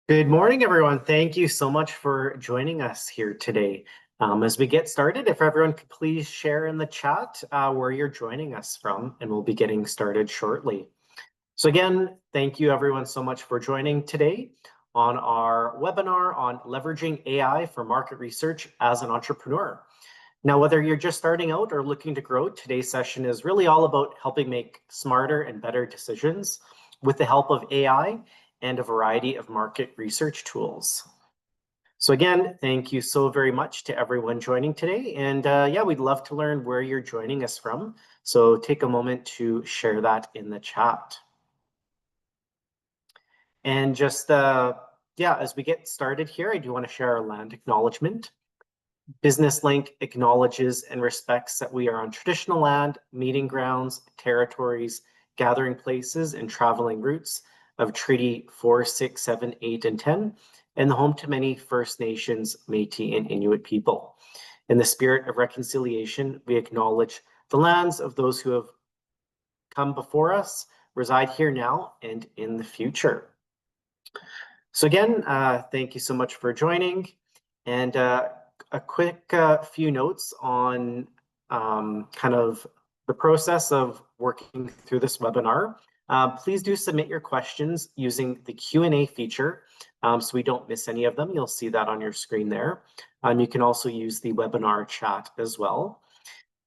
Good morning, everyone. Thank you so much for joining us here today. As we get started, if everyone could please share in the chat where you're joining us from, and we'll be getting started shortly. So again, thank you everyone so much for joining today on our webinar on leveraging AI for market research as an entrepreneur. Now, whether you're just starting out or looking to grow, today's session is really all about helping make smarter and better decisions with the help of AI and a variety of market research tools. So again, thank you so very much to everyone joining today. And yeah, we'd love to learn where you're joining us from. So take a moment to share that in the chat. And just, yeah, as we get started here, I do want to share our land acknowledgement. Business Link acknowledges and respects that we are on traditional land, meeting grounds, territories, gathering places, and traveling routes of Treaty 4, 6, 7, 8, and 10, and the home to many First Nations, Métis, and Inuit people. In the spirit of reconciliation, we acknowledge the lands of those who have come before us, reside here now, and in the future. So again, thank you so much for joining. And a quick few notes on kind of the process of working through this webinar. Please do submit your questions using the Q&A feature so we don't miss any of them. You'll see that on your screen there. You can also use the webinar chat as well.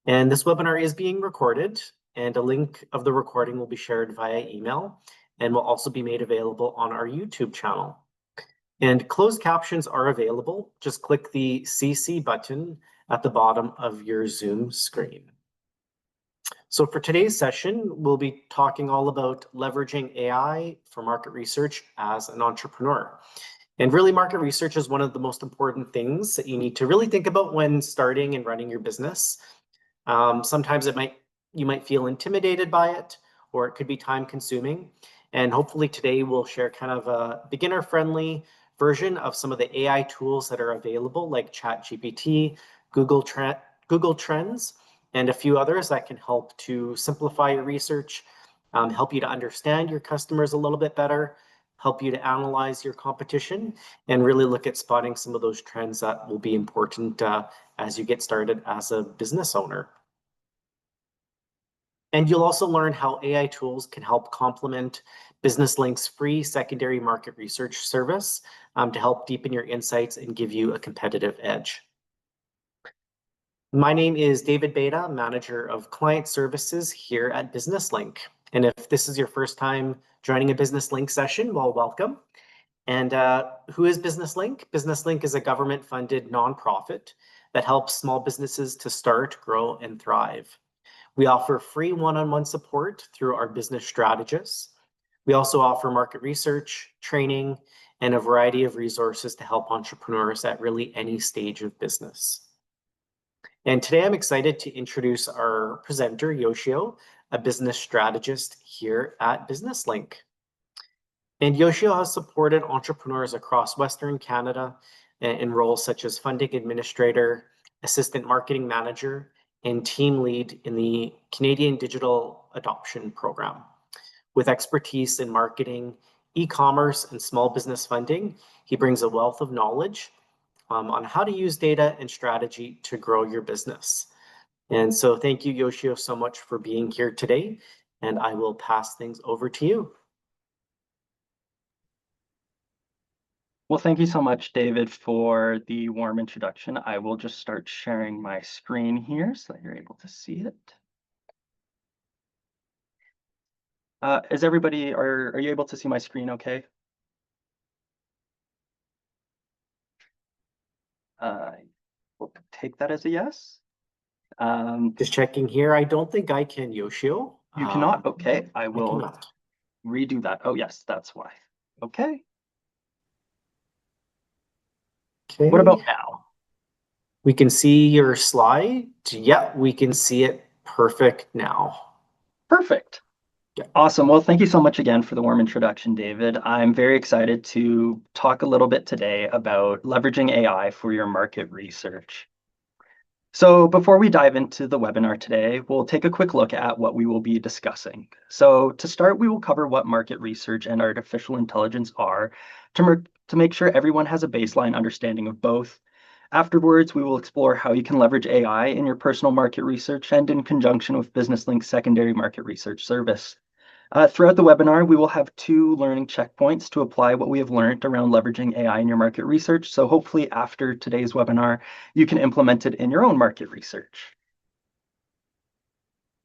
And this webinar is being recorded, and a link of the recording will be shared via email and will also be made available on our YouTube channel. And closed captions are available. Just click the CC button at the bottom of your Zoom screen. So for today's session, we'll be talking all about leveraging AI for market research as an entrepreneur. And really, market research is one of the most important things that you need to really think about when starting and running your business. Sometimes you might feel intimidated by it, or it could be time consuming. And hopefully today we'll share kind of a beginner-friendly version of some of the AI tools that are available, like ChatGPT, Google Trends, and a few others that can help to simplify your research, help you to understand your customers a little bit better, help you to analyze your competition, and really look at spotting some of those trends that will be important as you get started as a business owner. And you'll also learn how AI tools can help complement Business Link's free secondary market research service to help deepen your insights and give you a competitive edge. My name is David Beta, Manager of Client Services here at Business Link. And if this is your first time joining a Business Link session, well, welcome. And who is Business Link? Business Link is a government-funded nonprofit that helps small businesses to start, grow, and thrive. We offer free one-on-one support through our business strategists. We also offer market research, training, and a variety of resources to help entrepreneurs at really any stage of business. And today I'm excited to introduce our presenter, Yoshio, a business strategist here at Business Link. And Yoshio has supported entrepreneurs across Western Canada in roles such as funding administrator, assistant marketing manager, and team lead in the Canadian Digital Adoption Program. With expertise in marketing, e-commerce, and small business funding, he brings a wealth of knowledge on how to use data and strategy to grow your business. And so thank you, Yoshio, so much for being here today, and I will pass things over to you. Well, thank you so much, David, for the warm introduction. I will just start sharing my screen here so that you're able to see it. Is everybody, are you able to see my screen okay? We'll take that as a yes. Just checking here. I don't think I can, Yoshio. You cannot? Okay, I will cannot. redo that. Oh, yes, that's why. Okay. Okay. What about now? We can see your slide. Yep, we can see it perfect now. Perfect. Yeah. Awesome. Well, thank you so much again for the warm introduction, David. I'm very excited to talk a little bit today about leveraging AI for your market research. So before we dive into the webinar today, we'll take a quick look at what we will be discussing. So to start, we will cover what market research and artificial intelligence are to to make sure everyone has a baseline understanding of both. Afterwards, we will explore how you can leverage AI in your personal market research and in conjunction with BusinessLink's secondary market research service. Throughout the webinar, we will have 2 learning checkpoints to apply what we have learned around leveraging AI in your market research. So hopefully after today's webinar, you can implement it in your own market research.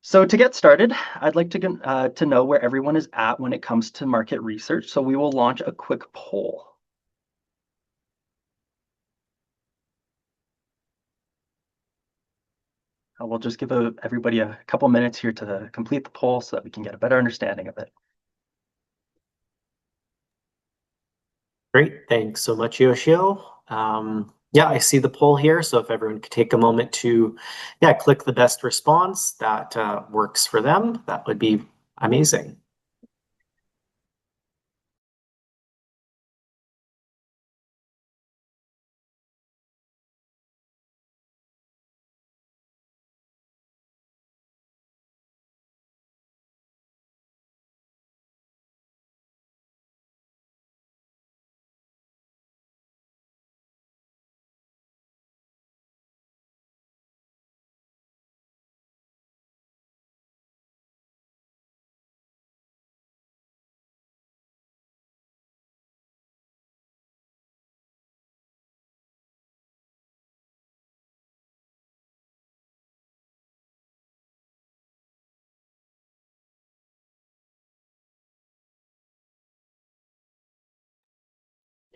So to get started, I'd like to know where everyone is at when it comes to market research. So we will launch a quick poll. We'll just give everybody a couple minutes here to complete the poll so that we can get a better understanding of it. Great, thanks so much, Yoshio. Yeah, I see the poll here, so if everyone could take a moment to, click the best response that works for them, that would be amazing.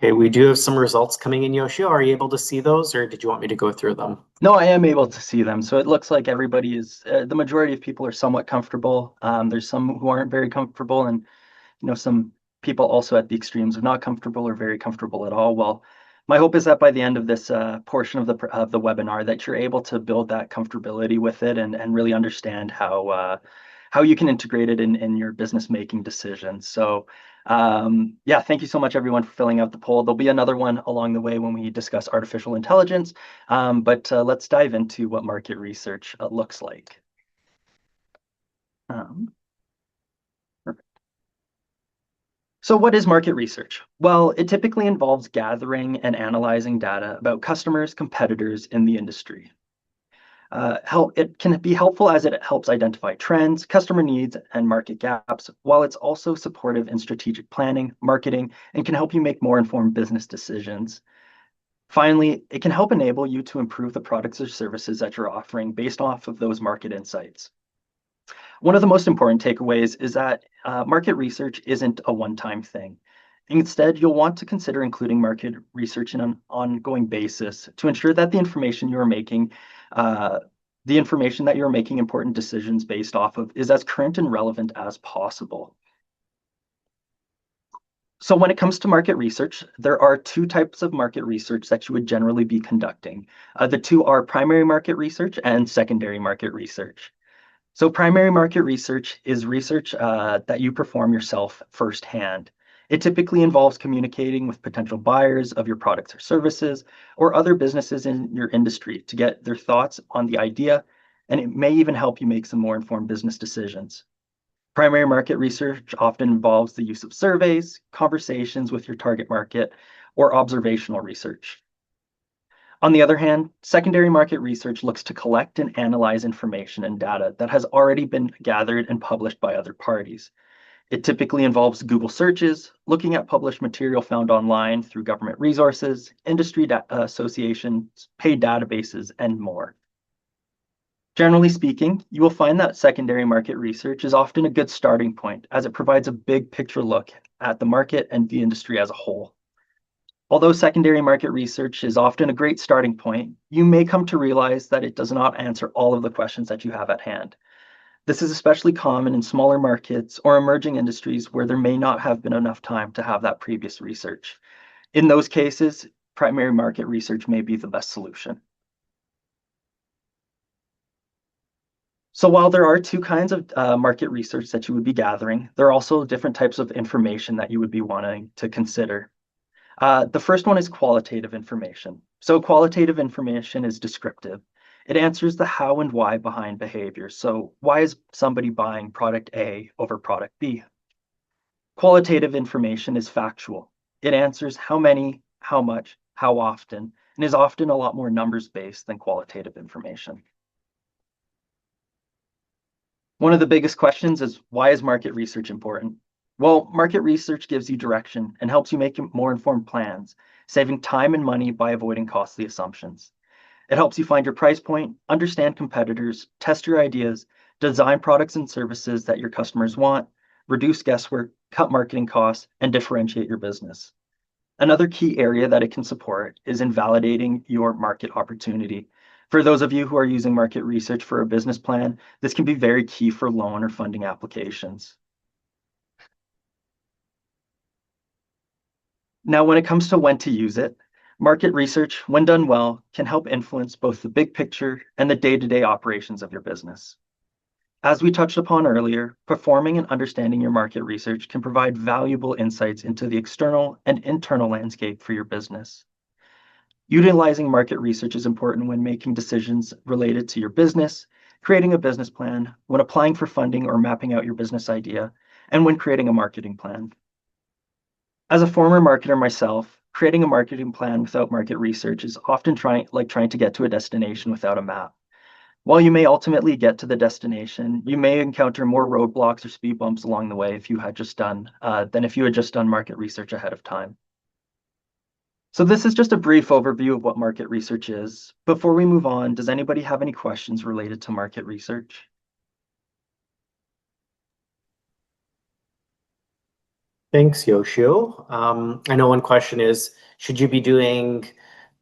Okay, we do have some results coming in, Yoshio. Are you able to see those, or did you want me to go through them? No, I am able to see them. So it looks like everybody is, the majority of people are somewhat comfortable. There's some who aren't very comfortable, and some people also at the extremes of not comfortable or very comfortable at all. Well, my hope is that by the end of this portion of the webinar, that you're able to build that comfortability with it and really understand how you can integrate it in your business making decisions. So yeah, thank you so much everyone for filling out the poll. There'll be another one along the way when we discuss artificial intelligence, but let's dive into what market research looks like. Perfect. So what is market research? Well, it typically involves gathering and analyzing data about customers, competitors in the industry. It can be helpful as it helps identify trends, customer needs, and market gaps, while it's also supportive in strategic planning, marketing, and can help you make more informed business decisions. Finally, it can help enable you to improve the products or services that you're offering based off of those market insights. One of the most important takeaways is that market research isn't a one-time thing. Instead, you'll want to consider including market research in an ongoing basis to ensure that the information that you're making important decisions based off of is as current and relevant as possible. So when it comes to market research, there are 2 types of market research that you would generally be conducting. The 2 are primary market research and secondary market research. So primary market research is research that you perform yourself firsthand. It typically involves communicating with potential buyers of your products or services or other businesses in your industry to get their thoughts on the idea, and it may even help you make some more informed business decisions. Primary market research often involves the use of surveys, conversations with your target market, or observational research. On the other hand, secondary market research looks to collect and analyze information and data that has already been gathered and published by other parties. It typically involves Google searches, looking at published material found online through government resources, industry associations, paid databases, and more. Generally speaking, you will find that secondary market research is often a good starting point as it provides a big picture look at the market and the industry as a whole. Although secondary market research is often a great starting point, you may come to realize that it does not answer all of the questions that you have at hand. This is especially common in smaller markets or emerging industries where there may not have been enough time to have that previous research. In those cases, primary market research may be the best solution. So while there are 2 kinds of market research that you would be gathering, there are also different types of information that you would be wanting to consider. The first one is qualitative information. So qualitative information is descriptive. It answers the how and why behind behavior. So why is somebody buying product A over product B? Qualitative information is factual. It answers how many, how much, how often, and is often a lot more numbers-based than qualitative information. One of the biggest questions is, why is market research important? Well, market research gives you direction and helps you make more informed plans, saving time and money by avoiding costly assumptions. It helps you find your price point, understand competitors, test your ideas, design products and services that your customers want, reduce guesswork, cut marketing costs, and differentiate your business. Another key area that it can support is in validating your market opportunity. For those of you who are using market research for a business plan, this can be very key for loan or funding applications. Now, when it comes to when to use it, market research, when done well, can help influence both the big picture and the day-to-day operations of your business. As we touched upon earlier, performing and understanding your market research can provide valuable insights into the external and internal landscape for your business. Utilizing market research is important when making decisions related to your business, creating a business plan, when applying for funding or mapping out your business idea, and when creating a marketing plan. As a former marketer myself, creating a marketing plan without market research is often trying to get to a destination without a map. While you may ultimately get to the destination, you may encounter more roadblocks or speed bumps along the way if you had just done than if you had just done market research ahead of time. So this is just a brief overview of what market research is. Before we move on, does anybody have any questions related to market research? Thanks, Yoshio. I know one question is, should you be doing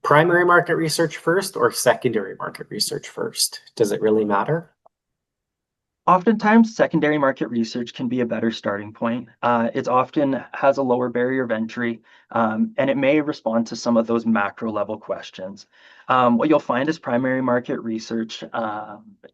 primary market research first or secondary market research first? Does it really matter? Oftentimes, secondary market research can be a better starting point. It often has a lower barrier of entry, and it may respond to some of those macro level questions. What you'll find is primary market research,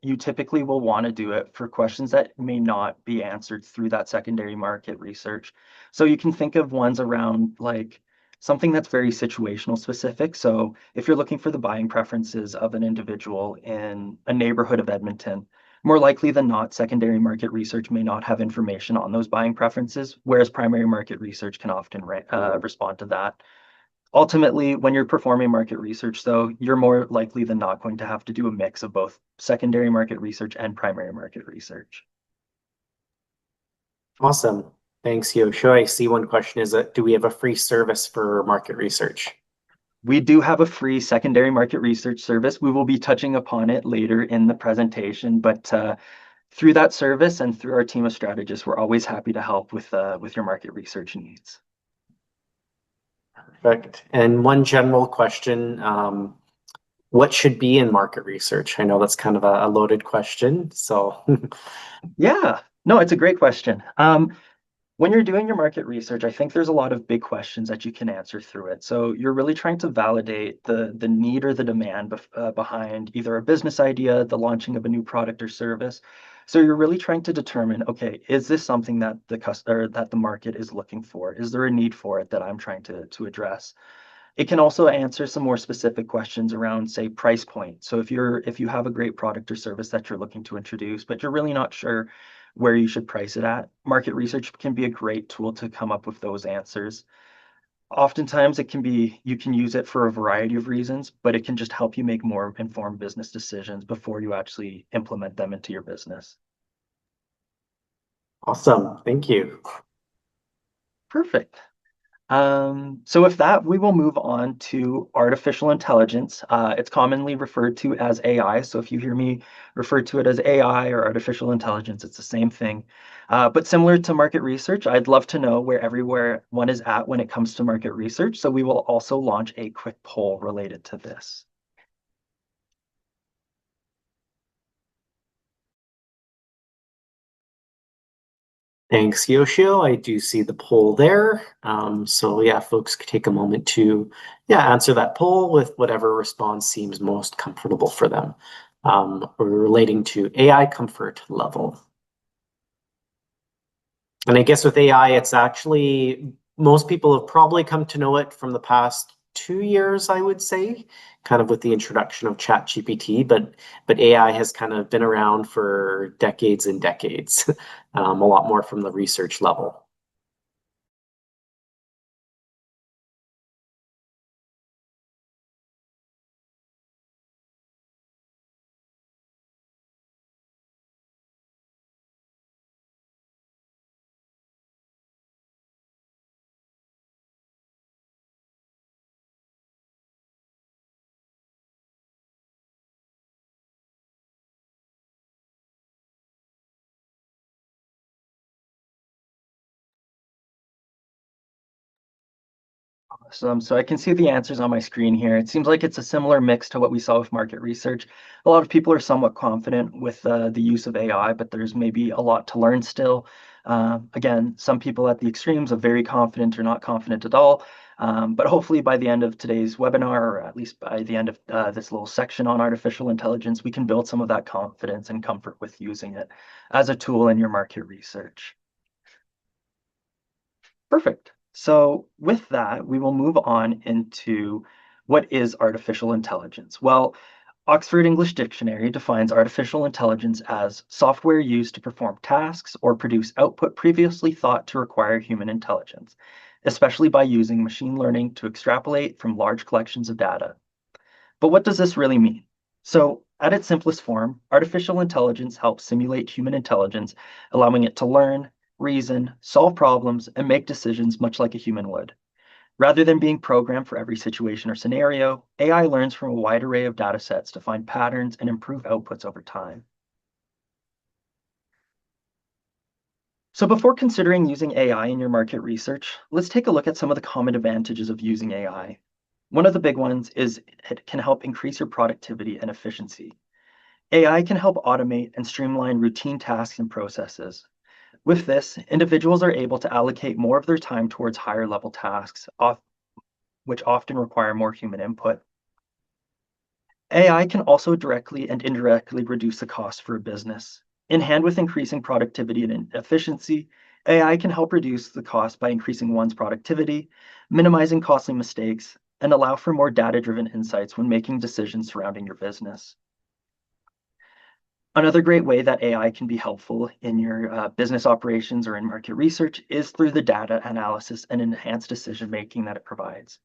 you typically will want to do it for questions that may not be answered through that secondary market research. So you can think of ones around like something that's very situational specific. So if you're looking for the buying preferences of an individual in a neighborhood of Edmonton, more likely than not, secondary market research may not have information on those buying preferences, whereas primary market research can often respond to that. Ultimately, when you're performing market research, though, you're more likely than not going to have to do a mix of both secondary market research and primary market research. Awesome. Thanks, Yoshio. I see one question is, do we have a free service for market research? We do have a free secondary market research service. We will be touching upon it later in the presentation, but through that service and through our team of strategists, we're always happy to help with your market research needs. Perfect. And one general question, what should be in market research? I know that's kind of a loaded question, so. Yeah, no, it's a great question. When you're doing your market research, I think there's a lot of big questions that you can answer through it. So you're really trying to validate the need or the demand behind either a business idea, the launching of a new product or service. So you're really trying to determine, okay, is this something that the customer that the market is looking for? Is there a need for it that I'm trying to address? It can also answer some more specific questions around, say, price point. So if you have a great product or service that you're looking to introduce, but you're really not sure where you should price it at, market research can be a great tool to come up with those answers. Oftentimes you can use it for a variety of reasons, but it can just help you make more informed business decisions before you actually implement them into your business. Awesome. Thank you. Perfect. So with that, we will move on to artificial intelligence. It's commonly referred to as AI. So if you hear me refer to it as AI or artificial intelligence, it's the same thing. But similar to market research, I'd love to know where everywhere one is at when it comes to market research. So we will also launch a quick poll related to this. Thanks, Yoshio. I do see the poll there. So yeah, folks could take a moment to answer that poll with whatever response seems most comfortable for them. We're relating to AI comfort level. And I guess with AI, it's actually, most people have probably come to know it from the past 2 years, I would say, kind of with the introduction of ChatGPT, but AI has kind of been around for decades and decades, a lot more from the research level. So I can see the answers on my screen here. It seems like it's a similar mix to what we saw with market research. A lot of people are somewhat confident with the use of AI, but there's maybe a lot to learn still. Again, some people at the extremes of very confident or not confident at all. But hopefully by the end of today's webinar, or at least by the end of this little section on artificial intelligence, we can build some of that confidence and comfort with using it as a tool in your market research. Perfect. So with that, we will move on into what is artificial intelligence? Well, Oxford English Dictionary defines artificial intelligence as software used to perform tasks or produce output previously thought to require human intelligence, especially by using machine learning to extrapolate from large collections of data. But what does this really mean? So, at its simplest form, artificial intelligence helps simulate human intelligence, allowing it to learn, reason, solve problems, and make decisions much like a human would. Rather than being programmed for every situation or scenario, AI learns from a wide array of data sets to find patterns and improve outputs over time. So before considering using AI in your market research, let's take a look at some of the common advantages of using AI. One of the big ones is it can help increase your productivity and efficiency. AI can help automate and streamline routine tasks and processes. With this, individuals are able to allocate more of their time towards higher level tasks, which often require more human input. AI can also directly and indirectly reduce the cost for a business. In hand with increasing productivity and efficiency, AI can help reduce the cost by increasing one's productivity, minimizing costly mistakes, and allow for more data-driven insights when making decisions surrounding your business. Another great way that AI can be helpful in your business operations or in market research is through the data analysis and enhanced decision making that it provides.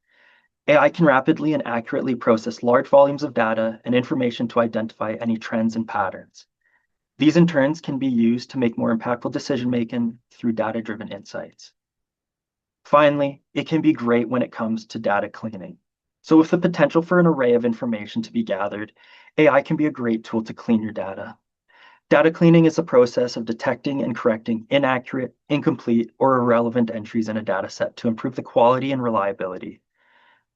AI can rapidly and accurately process large volumes of data and information to identify any trends and patterns. These in turns can be used to make more impactful decision making through data-driven insights. Finally, it can be great when it comes to data cleaning. So with the potential for an array of information to be gathered, AI can be a great tool to clean your data. Data cleaning is the process of detecting and correcting inaccurate, incomplete, or irrelevant entries in a data set to improve the quality and reliability.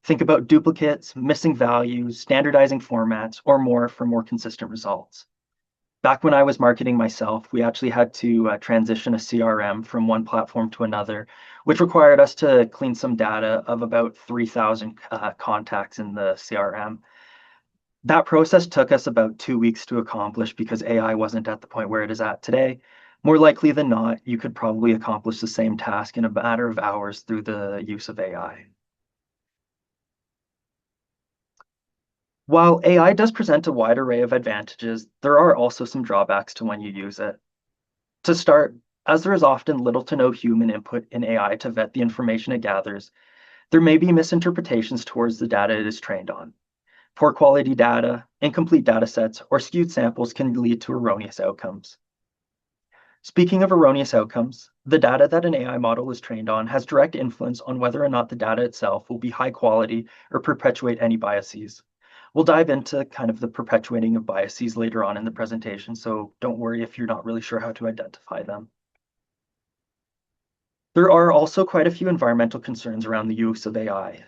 Think about duplicates, missing values, standardizing formats, or more for more consistent results. Back when I was marketing myself, we actually had to transition a CRM from one platform to another, which required us to clean some data of about 3,000 contacts in the CRM. That process took us about 2 weeks to accomplish because AI wasn't at the point where it is at today. More likely than not, you could probably accomplish the same task in a matter of hours through the use of AI. While AI does present a wide array of advantages, there are also some drawbacks to when you use it. To start, as there is often little to no human input in AI to vet the information it gathers, there may be misinterpretations towards the data it is trained on. Poor quality data, incomplete data sets, or skewed samples can lead to erroneous outcomes. Speaking of erroneous outcomes, the data that an AI model is trained on has direct influence on whether or not the data itself will be high quality or perpetuate any biases. We'll dive into kind of the perpetuating of biases later on in the presentation, so don't worry if you're not really sure how to identify them. There are also quite a few environmental concerns around the use of AI.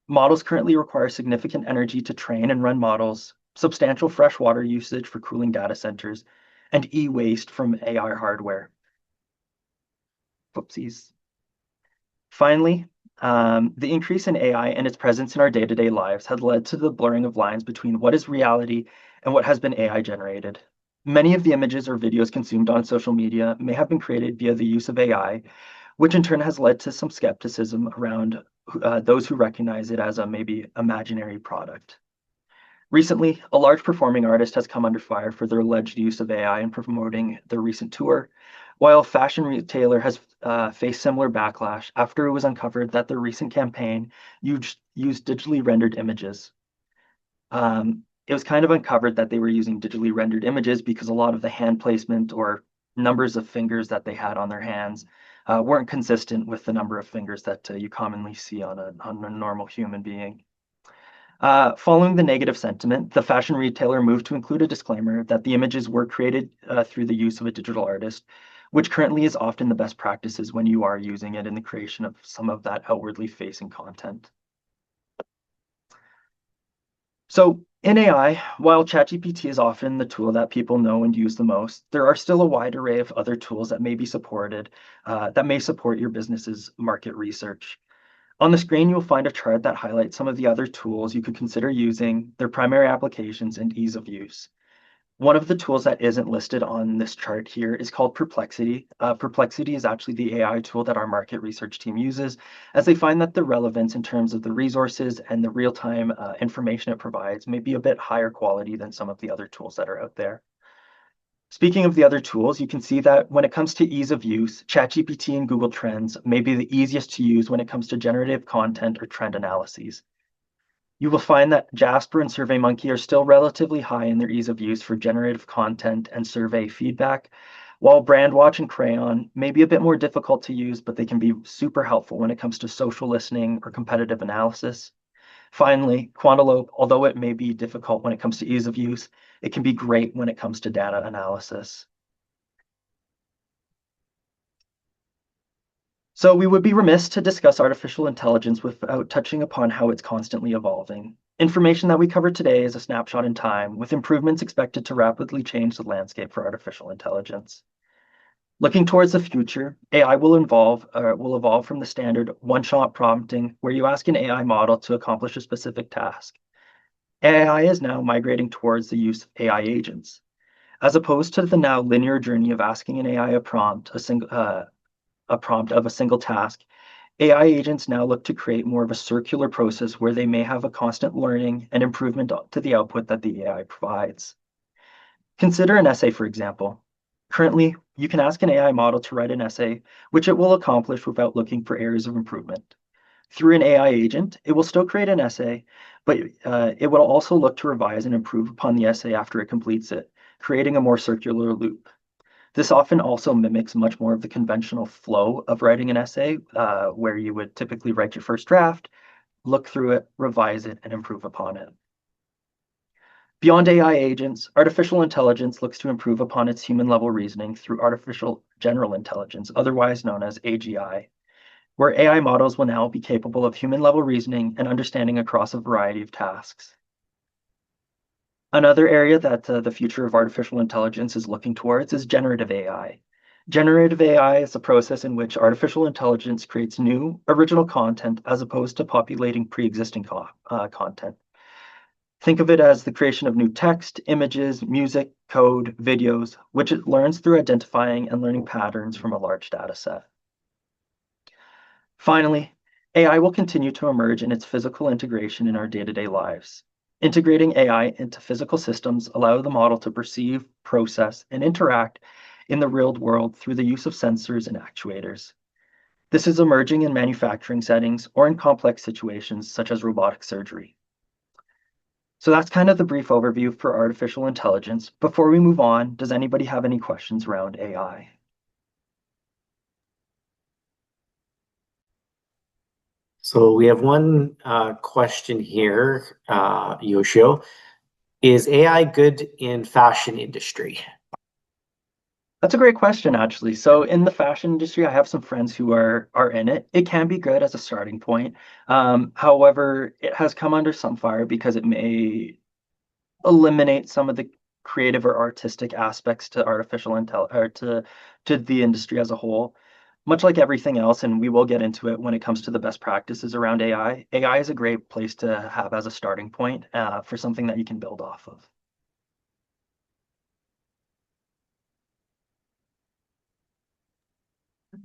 Models currently require significant energy to train and run models, substantial freshwater usage for cooling data centers, and e-waste from AI hardware. Whoopsies. Finally, the increase in AI and its presence in our day-to-day lives has led to the blurring of lines between what is reality and what has been AI generated. Many of the images or videos consumed on social media may have been created via the use of AI, which in turn has led to some skepticism around those who recognize it as a maybe imaginary product. Recently, a large performing artist has come under fire for their alleged use of AI in promoting their recent tour, while a fashion retailer has faced similar backlash after it was uncovered that their recent campaign used digitally rendered images. It was kind of uncovered that they were using digitally rendered images because a lot of the hand placement or numbers of fingers that they had on their hands weren't consistent with the number of fingers that you commonly see on a normal human being. Following the negative sentiment, the fashion retailer moved to include a disclaimer that the images were created through the use of a digital artist, which currently is often the best practices when you are using it in the creation of some of that outwardly facing content. So in AI, while ChatGPT is often the tool that people know and use the most, there are still a wide array of other tools that may be supported, that may support your business's market research. On the screen, you'll find a chart that highlights some of the other tools you could consider using, their primary applications, and ease of use. One of the tools that isn't listed on this chart here is called Perplexity. Perplexity is actually the AI tool that our market research team uses, as they find that the relevance in terms of the resources and the real-time information it provides may be a bit higher quality than some of the other tools that are out there. Speaking of the other tools, you can see that when it comes to ease of use, ChatGPT and Google Trends may be the easiest to use when it comes to generative content or trend analyses. You will find that Jasper and SurveyMonkey are still relatively high in their ease of use for generative content and survey feedback, while BrandWatch and Crayon may be a bit more difficult to use, but they can be super helpful when it comes to social listening or competitive analysis. Finally, Quantilope, although it may be difficult when it comes to ease of use, it can be great when it comes to data analysis. So we would be remiss to discuss artificial intelligence without touching upon how it's constantly evolving. Information that we covered today is a snapshot in time, with improvements expected to rapidly change the landscape for artificial intelligence. Looking towards the future, AI will evolve from the standard one-shot prompting, where you ask an AI model to accomplish a specific task. AI is now migrating towards the use of AI agents. As opposed to the now linear journey of asking an AI a prompt of a single task, AI agents now look to create more of a circular process where they may have a constant learning and improvement to the output that the AI provides. Consider an essay, for example. Currently, you can ask an AI model to write an essay, which it will accomplish without looking for areas of improvement. Through an AI agent, it will still create an essay, but it will also look to revise and improve upon the essay after it completes it, creating a more circular loop. This often also mimics much more of the conventional flow of writing an essay, where you would typically write your first draft, look through it, revise it, and improve upon it. Beyond AI agents, artificial intelligence looks to improve upon its human-level reasoning through artificial general intelligence, otherwise known as AGI, where AI models will now be capable of human-level reasoning and understanding across a variety of tasks. Another area that the future of artificial intelligence is looking towards is generative AI. Generative AI is a process in which artificial intelligence creates new, original content as opposed to populating pre-existing content. Think of it as the creation of new text, images, music, code, videos, which it learns through identifying and learning patterns from a large data set. Finally, AI will continue to emerge in its physical integration in our day-to-day lives. Integrating AI into physical systems allow the model to perceive, process, and interact in the real world through the use of sensors and actuators. This is emerging in manufacturing settings or in complex situations such as robotic surgery. So that's kind of the brief overview for artificial intelligence. Before we move on, does anybody have any questions around AI? So we have one question here, Yoshio. Is AI good in fashion industry? That's a great question, actually. So in the fashion industry, I have some friends who are in it. It can be good as a starting point. However, it has come under some fire because it may eliminate some of the creative or artistic aspects to artificial intelligence or to the industry as a whole. Much like everything else, and we will get into it when it comes to the best practices around AI. AI is a great place to have as a starting point for something that you can build off of.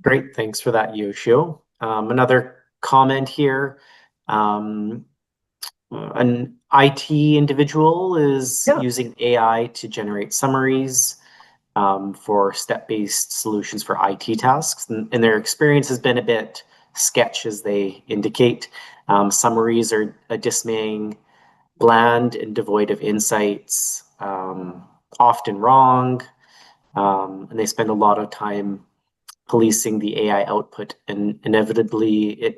Great, thanks for that, Yoshio. Another comment here. An IT individual is Yeah. using AI to generate summaries for step-based solutions for IT tasks, and their experience has been a bit sketch, as they indicate. Summaries are dismaying, bland, and devoid of insights, often wrong, and they spend a lot of time policing the AI output, and inevitably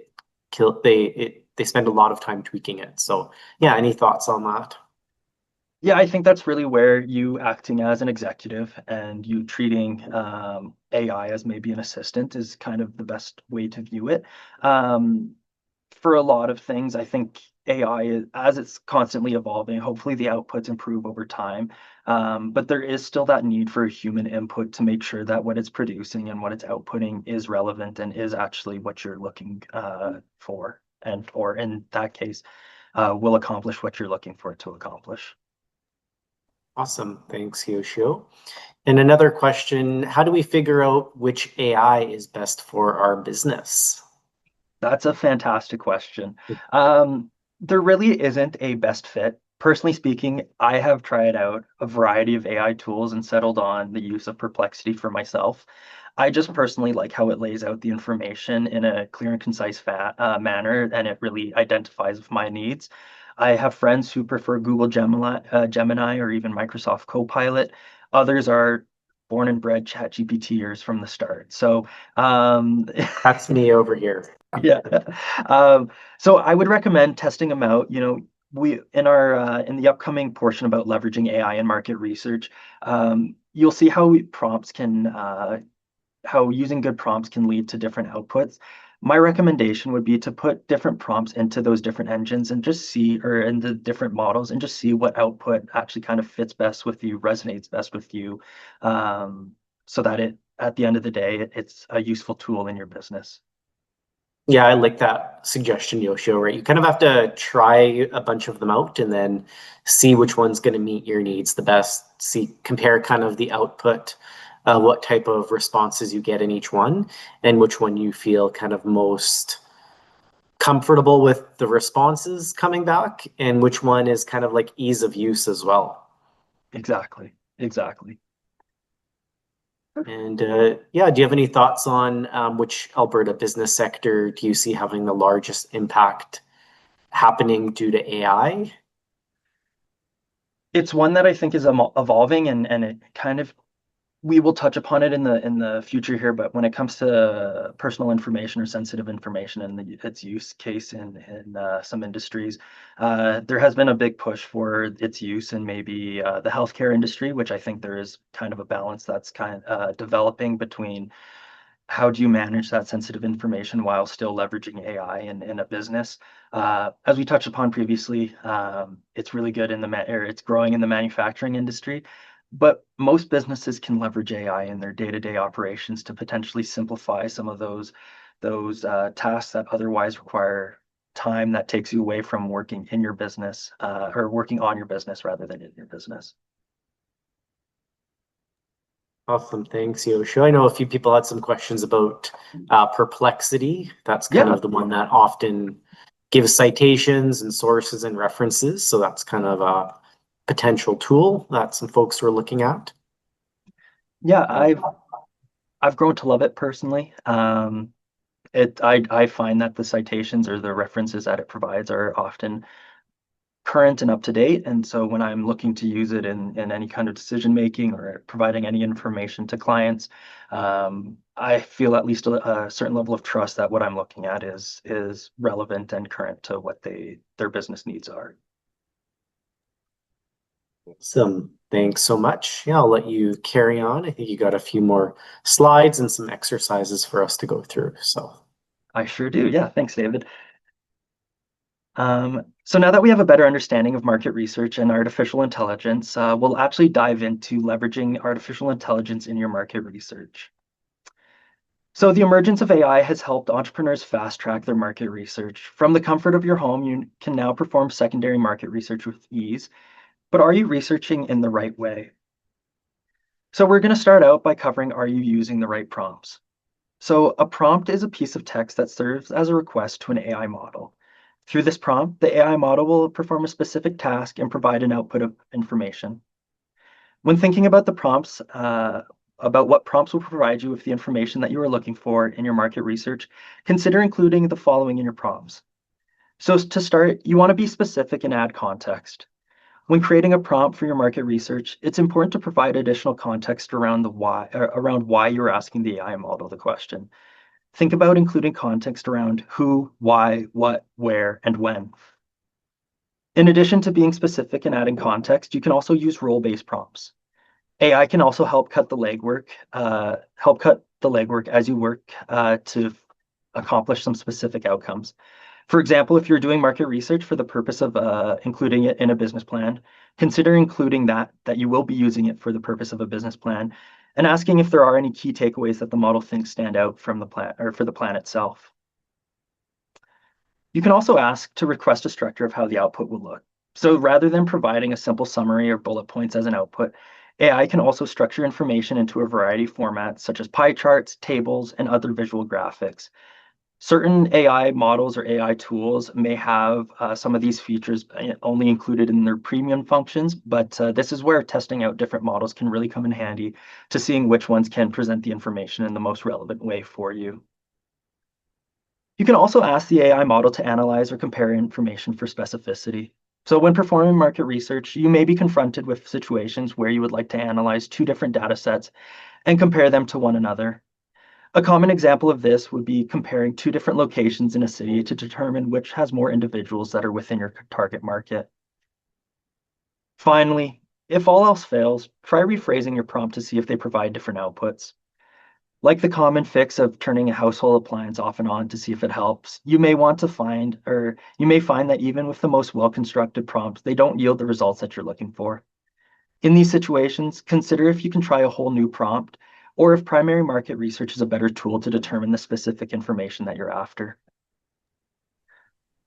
they spend a lot of time tweaking it. So yeah, any thoughts on that? Yeah, I think that's really where you acting as an executive and you treating AI as maybe an assistant is kind of the best way to view it. for a lot of things. I think AI, as it's constantly evolving, hopefully the outputs improve over time. But there is still that need for human input to make sure that what it's producing and what it's outputting is relevant and is actually what you're looking for, and or in that case, will accomplish what you're looking for it to accomplish. Awesome. Thanks, Yoshio. And another question, how do we figure out which AI is best for our business? That's a fantastic question. There really isn't a best fit. Personally speaking, I have tried out a variety of AI tools and settled on the use of Perplexity for myself. I just personally like how it lays out the information in a clear and concise manner, and it really identifies with my needs. I have friends who prefer Google Gemini or even Microsoft Copilot. Others are born and bred ChatGPTers from the start. So That's me over here. yeah. So I would recommend testing them out. We in our in the upcoming portion about leveraging AI in market research, you'll see how using good prompts can lead to different outputs. My recommendation would be to put different prompts into those different engines and just see, or in the different models, and just see what output actually kind of fits best with you, resonates best with you, so that at the end of the day, it's a useful tool in your business. Yeah, I like that suggestion, Yoshio, right? You kind of have to try a bunch of them out and then see which one's going to meet your needs the best. Compare kind of the output, what type of responses you get in each one, and which one you feel kind of most comfortable with the responses coming back, and which one is kind of like ease of use as well. Exactly. Exactly. And yeah, do you have any thoughts on which Alberta business sector do you see having the largest impact happening due to AI? It's one that I think is evolving, and it kind of, we will touch upon it in the future here, but when it comes to personal information or sensitive information and its use case in some industries, there has been a big push for its use in maybe the healthcare industry, which I think there is kind of a balance that's kind of developing between how do you manage that sensitive information while still leveraging AI in a business. As we touched upon previously, it's really good or it's growing in the manufacturing industry, but most businesses can leverage AI in their day-to-day operations to potentially simplify some of those tasks that otherwise require time that takes you away from working in your business, or working on your business rather than in your business. Awesome. Thanks, Yoshio. I know a few people had some questions about Perplexity. That's kind Yeah, of the one that often gives citations and sources and references. So that's kind of a potential tool that some folks were looking at. yeah, Uh, I've grown to love it personally. I find that the citations or the references that it provides are often current and up to date. And so when I'm looking to use it in any kind of decision making or providing any information to clients, I feel at least a certain level of trust that what I'm looking at is relevant and current to what their business needs are. Awesome. Thanks so much. Yeah, I'll let you carry on. I think you got a few more slides and some exercises for us to go through. So I sure do. Yeah, thanks, David. So now that we have a better understanding of market research and artificial intelligence, we'll actually dive into leveraging artificial intelligence in your market research. So the emergence of AI has helped entrepreneurs fast track their market research. From the comfort of your home, you can now perform secondary market research with ease. But are you researching in the right way? So we're going to start out by covering, are you using the right prompts? So a prompt is a piece of text that serves as a request to an AI model. Through this prompt, the AI model will perform a specific task and provide an output of information. When thinking about about what prompts will provide you with the information that you are looking for in your market research, consider including the following in your prompts. So to start, you want to be specific and add context. When creating a prompt for your market research, it's important to provide additional context around why you're asking the AI model the question. Think about including context around who, why, what, where, and when. In addition to being specific and adding context, you can also use role-based prompts. AI can also help cut the legwork as you work to accomplish some specific outcomes. For example, if you're doing market research for the purpose of including it in a business plan, consider including that you will be using it for the purpose of a business plan, and asking if there are any key takeaways that the model thinks stand out from the plan or for the plan itself. You can also ask to request a structure of how the output will look. So rather than providing a simple summary or bullet points as an output, AI can also structure information into a variety of formats such as pie charts, tables, and other visual graphics. Certain AI models or AI tools may have some of these features only included in their premium functions, but this is where testing out different models can really come in handy to seeing which ones can present the information in the most relevant way for you. You can also ask the AI model to analyze or compare information for specificity. So when performing market research, you may be confronted with situations where you would like to analyze two different data sets and compare them to one another. A common example of this would be comparing two different locations in a city to determine which has more individuals that are within your target market. Finally, if all else fails, try rephrasing your prompt to see if they provide different outputs. Like the common fix of turning a household appliance off and on to see if it helps, you may find that even with the most well-constructed prompts, they don't yield the results that you're looking for. In these situations, consider if you can try a whole new prompt, or if primary market research is a better tool to determine the specific information that you're after.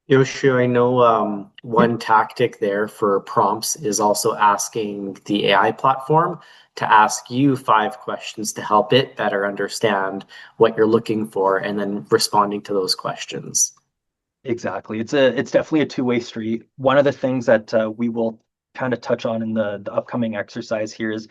Yoshi, I know Yeah, one tactic there for prompts is also asking the AI platform to ask you 5 questions to help it better understand what you're looking for and then responding to those questions. exactly. It's definitely a two-way street. One of the things that we will kind of touch on in the upcoming exercise here is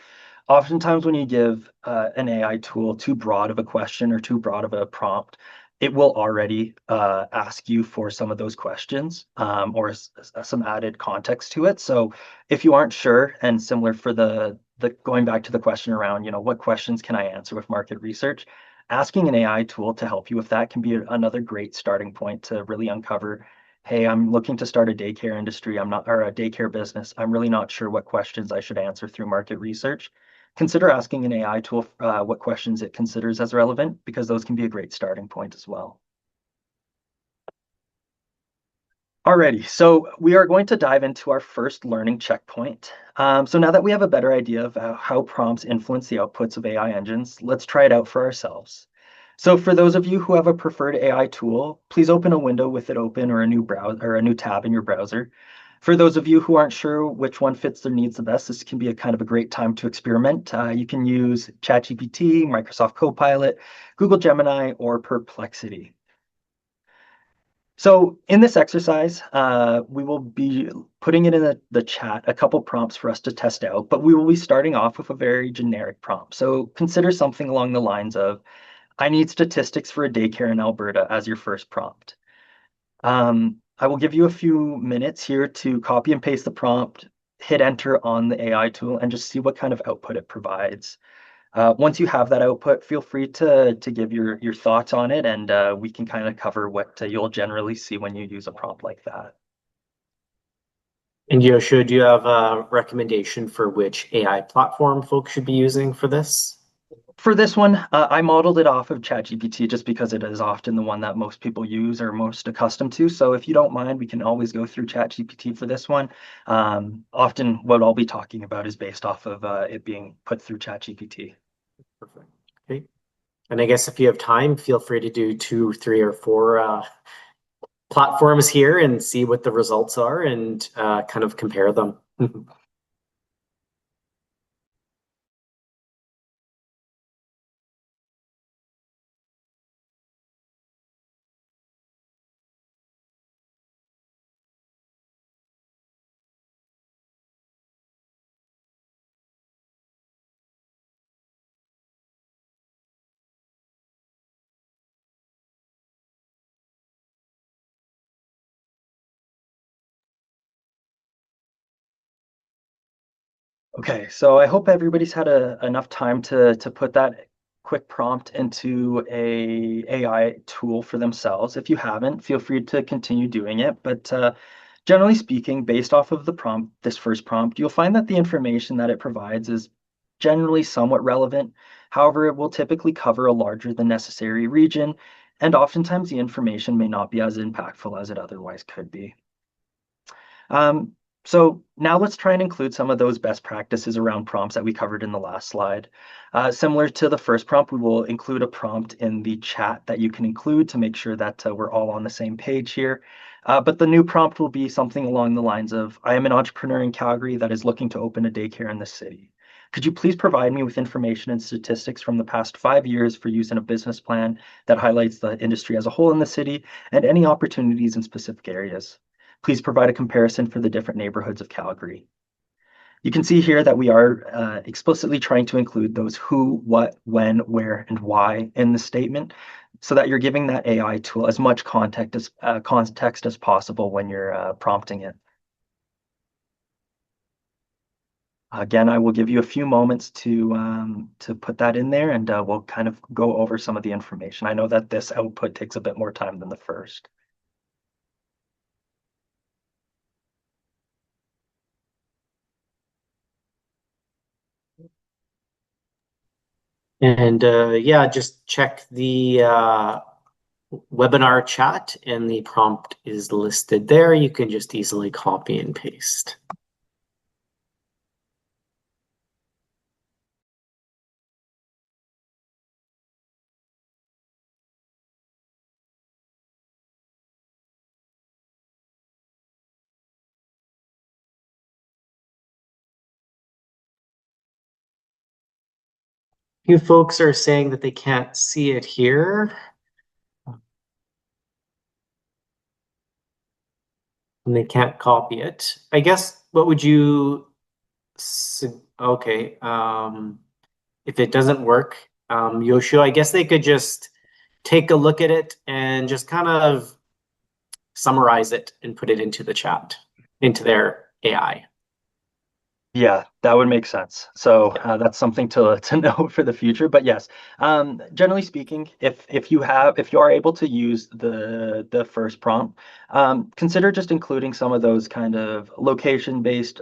oftentimes when you give an AI tool too broad of a question or too broad of a prompt, it will already ask you for some of those questions or some added context to it. So if you aren't sure, and similar for the going back to the question around, what questions can I answer with market research? Asking an AI tool to help you with that can be another great starting point to really uncover, hey, I'm looking to start a daycare industry, or a daycare business. I'm really not sure what questions I should answer through market research. Consider asking an AI tool what questions it considers as relevant, because those can be a great starting point as well. Alrighty, so we are going to dive into our first learning checkpoint. So now that we have a better idea of how prompts influence the outputs of AI engines, let's try it out for ourselves. So for those of you who have a preferred AI tool, please open a window with it open or a new browser or a new tab in your browser. For those of you who aren't sure which one fits their needs the best, this can be a kind of a great time to experiment. You can use ChatGPT, Microsoft Copilot, Google Gemini, or Perplexity. So in this exercise, we will be putting it in the chat, a couple prompts for us to test out, but we will be starting off with a very generic prompt. So consider something along the lines of, I need statistics for a daycare in Alberta as your first prompt. I will give you a few minutes here to copy and paste the prompt, hit enter on the AI tool, and just see what kind of output it provides. Once you have that output, feel free to give your thoughts on it, and we can kind of cover what you'll generally see when you use a prompt like that. And Yoshi, do you have a recommendation for which AI platform folks should be using for this? For this one, I modeled it off of ChatGPT just because it is often the one that most people use or most accustomed to. So if you don't mind, we can always go through ChatGPT for this one. Often what I'll be talking about is based off of it being put through ChatGPT. Perfect. Okay. And I guess if you have time, feel free to do 2, 3, or 4 platforms here and see what the results are and kind of compare them. Okay, so I hope everybody's had enough time to put that quick prompt into a AI tool for themselves. If you haven't, feel free to continue doing it. But generally speaking, based off of the prompt, this first prompt, you'll find that the information that it provides is generally somewhat relevant. However, it will typically cover a larger than necessary region, and oftentimes the information may not be as impactful as it otherwise could be. Um, so now let's try and include some of those best practices around prompts that we covered in the last slide. Similar to the first prompt, we will include a prompt in the chat that you can include to make sure that we're all on the same page here. But the new prompt will be something along the lines of, I am an entrepreneur in Calgary that is looking to open a daycare in the city. Could you please provide me with information and statistics from the past 5 years for use in a business plan that highlights the industry as a whole in the city and any opportunities in specific areas? Please provide a comparison for the different neighborhoods of Calgary. You can see here that we are explicitly trying to include those who, what, when, where, and why in the statement so that you're giving that AI tool as much context as possible when you're prompting it. Again, I will give you a few moments to put that in there, and we'll kind of go over some of the information. I know that this output takes a bit more time than the first. And yeah, just check the webinar chat and the prompt is listed there. You can just easily copy and paste. You folks are saying that they can't see it here. And they can't copy it. I guess what would you okay, if it doesn't work, Yoshio, I guess they could just take a look at it and just kind of summarize it and put it into the chat, into their AI. Yeah, that would make sense. So that's something to know for the future. But yes, generally speaking, if you are able to use the first prompt, consider just including some of those kind of location-based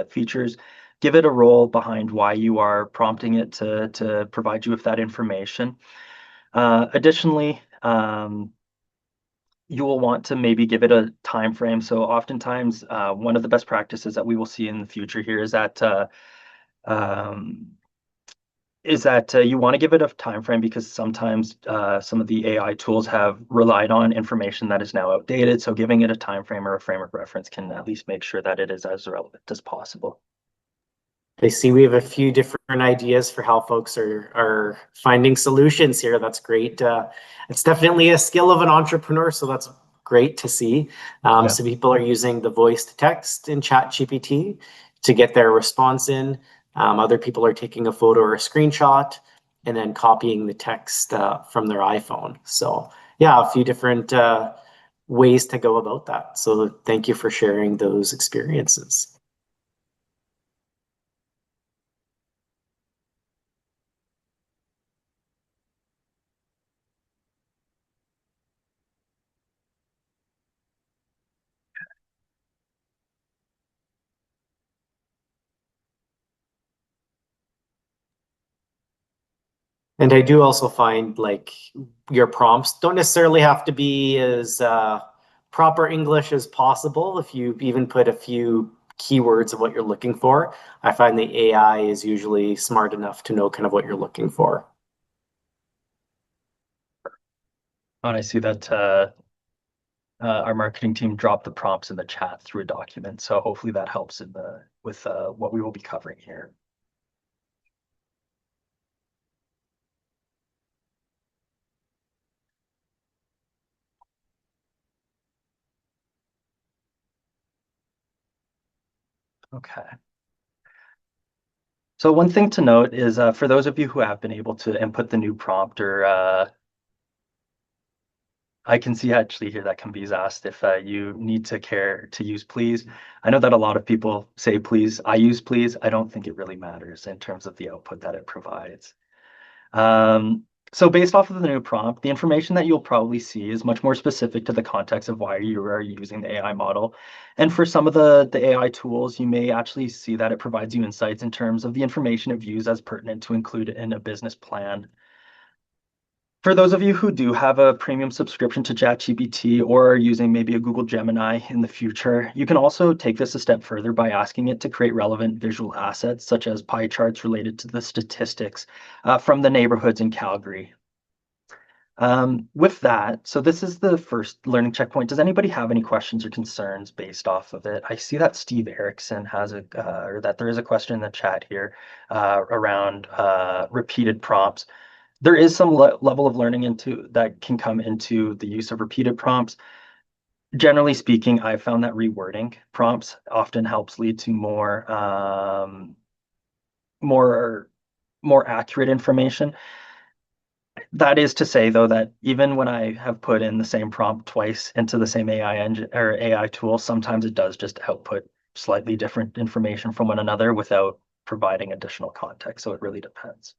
features. Give it a role behind why you are prompting it to provide you with that information. Additionally, you will want to maybe give it a time frame. So oftentimes, one of the best practices that we will see in the future here um, is that you want to give it a time frame because sometimes some of the AI tools have relied on information that is now outdated. So giving it a time frame or a frame of reference can at least make sure that it is as relevant as possible. I see we have a few different ideas for how folks are finding solutions here. That's great. It's definitely a skill of an entrepreneur, so that's great to see. Yeah. So people are using the voice to text in ChatGPT to get their response in. Other people are taking a photo or a screenshot and then copying the text from their iPhone. So yeah, a few different ways to go about that. So thank you for sharing those experiences. And I do also find like your prompts don't necessarily have to be as proper English as possible. If you even put a few keywords of what you're looking for, I find the AI is usually smart enough to know kind of what you're looking for. And I see that our marketing team dropped the prompts in the chat through a document. So hopefully that helps with what we will be covering here. Okay. So one thing to note is for those of you who have been able to input the new prompt, or I can see actually here that Kambi's asked if you need to care to use please. I know that a lot of people say please. I use please. I don't think it really matters in terms of the output that it provides. So based off of the new prompt, the information that you'll probably see is much more specific to the context of why you are using the AI model. And for some of the AI tools, you may actually see that it provides you insights in terms of the information it views as pertinent to include in a business plan. For those of you who do have a premium subscription to ChatGPT or are using maybe a Google Gemini in the future, you can also take this a step further by asking it to create relevant visual assets, such as pie charts related to the statistics from the neighborhoods in Calgary. With that, so this is the first learning checkpoint. Does anybody have any questions or concerns based off of it? I see that Steve Erickson has or that there is a question in the chat here around repeated prompts. There is some level of learning into that can come into the use of repeated prompts. Generally speaking, I've found that rewording prompts often helps lead to more more accurate information. That is to say, though, that even when I have put in the same prompt twice into the same AI engine or AI tool, sometimes it does just output slightly different information from one another without providing additional context. So it really depends.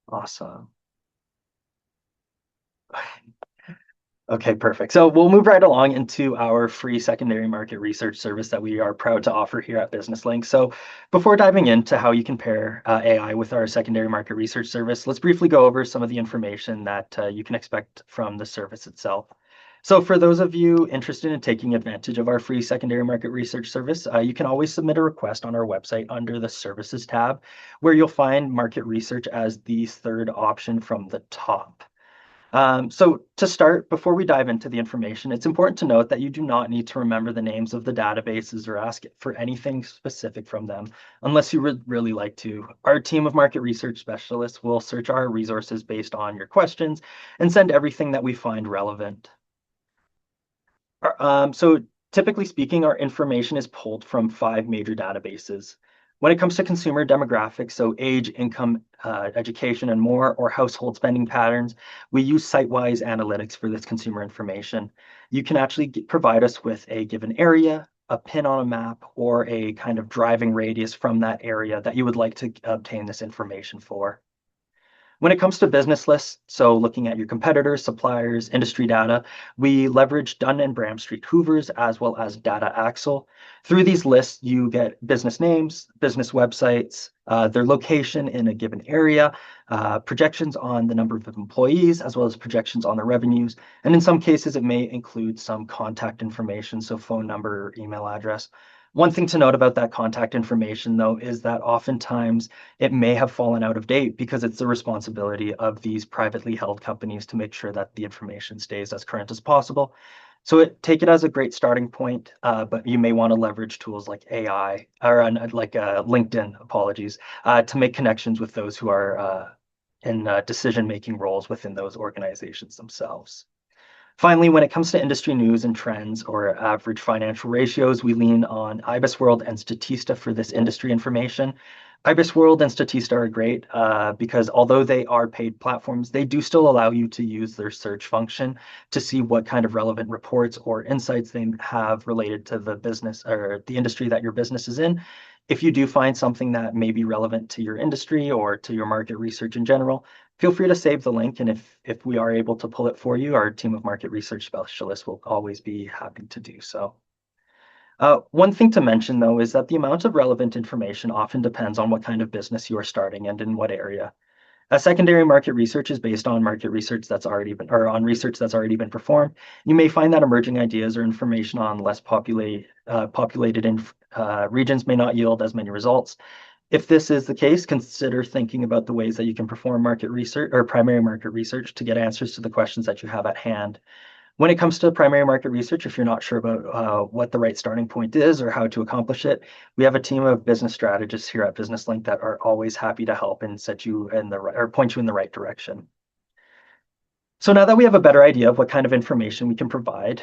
Awesome. Okay, perfect. So we'll move right along into our free secondary market research service that we are proud to offer here at BusinessLink. So before diving into how you can pair AI with our secondary market research service, let's briefly go over some of the information that you can expect from the service itself. So for those of you interested in taking advantage of our free secondary market research service, you can always submit a request on our website under the Services tab, where you'll find market research as the third option from the top. So to start, before we dive into the information, it's important to note that you do not need to remember the names of the databases or ask for anything specific from them, unless you would really like to. Our team of market research specialists will search our resources based on your questions and send everything that we find relevant. So typically speaking, our information is pulled from 5 major databases. When it comes to consumer demographics, so age, income, education, and more, or household spending patterns, we use site-wise analytics for this consumer information. You can actually provide us with a given area, a pin on a map, or a kind of driving radius from that area that you would like to obtain this information for. When it comes to business lists, so looking at your competitors, suppliers, industry data, we leverage Dun and Bradstreet Hoovers as well as Data Axle. Through these lists, you get business names, business websites, their location in a given area, projections on the number of employees, as well as projections on their revenues. And in some cases, it may include some contact information, so phone number, email address. One thing to note about that contact information, though, is that oftentimes it may have fallen out of date because it's the responsibility of these privately held companies to make sure that the information stays as current as possible. So take it as a great starting point, but you may want to leverage tools like AI or LinkedIn, apologies, to make connections with those who are in decision-making roles within those organizations themselves. Finally, when it comes to industry news and trends or average financial ratios, we lean on IBISWorld and Statista for this industry information. IBISWorld and Statista are great because although they are paid platforms, they do still allow you to use their search function to see what kind of relevant reports or insights they have related to the business or the industry that your business is in. If you do find something that may be relevant to your industry or to your market research in general, feel free to save the link. And if we are able to pull it for you, our team of market research specialists will always be happy to do so. One thing to mention, though, is that the amount of relevant information often depends on what kind of business you are starting and in what area. Secondary market research is based on market research that's already been, or on research that's already been performed. You may find that emerging ideas or information on less populated regions may not yield as many results. If this is the case, consider thinking about the ways that you can perform market research or primary market research to get answers to the questions that you have at hand. When it comes to primary market research, if you're not sure about what the right starting point is or how to accomplish it, we have a team of business strategists here at BusinessLink that are always happy to help and set you in the right or point you in the right direction. So now that we have a better idea of what kind of information we can provide,